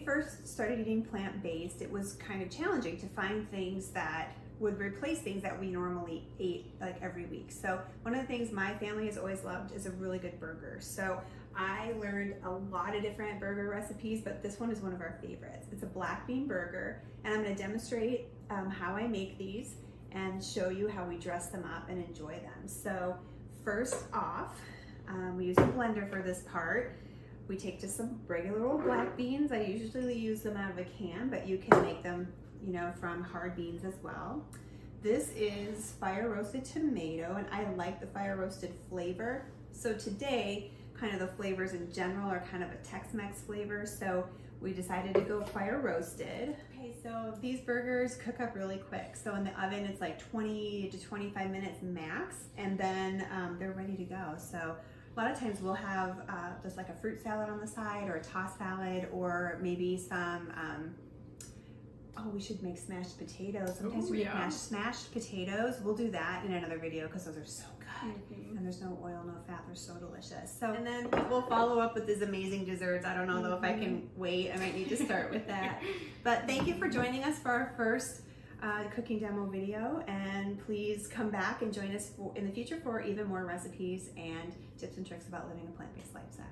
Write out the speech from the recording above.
first started eating plant-based, it was kind of challenging to find things that would replace things that we normally ate like every week. So one of the things my family has always loved is a really good burger. So I learned a lot of different burger recipes, but this one is one of our favorites. It's a black bean burger, and I'm going to demonstrate how I make these and show you how we dress them up and enjoy them. So first off, we use a blender for this part. We take just some regular old black beans. I usually use them out of a can, but you can make them, you know, from hard beans as well. This is fire roasted tomato, and I like the fire roasted flavor. So today, kind of the flavors in general are kind of a Tex-Mex flavor, so we decided to go fire roasted. Okay, so these burgers cook up really quick. So in the oven, it's like 20 to 25 minutes max, and then they're ready to go. So a lot of times we'll have just like a fruit salad on the side, or a tossed salad, or maybe some, oh, we should make smashed potatoes. Sometimes we make smashed potatoes. We'll do that in another video because those are so good. And there's no oil, no fat. They're so delicious. So, and then we'll follow up with these amazing desserts. I don't know though if I can wait. I might need to start with that. But thank you for joining us for our first cooking demo video, and please come back and join us in the future for even more recipes and tips and tricks about living a plant-based lifestyle.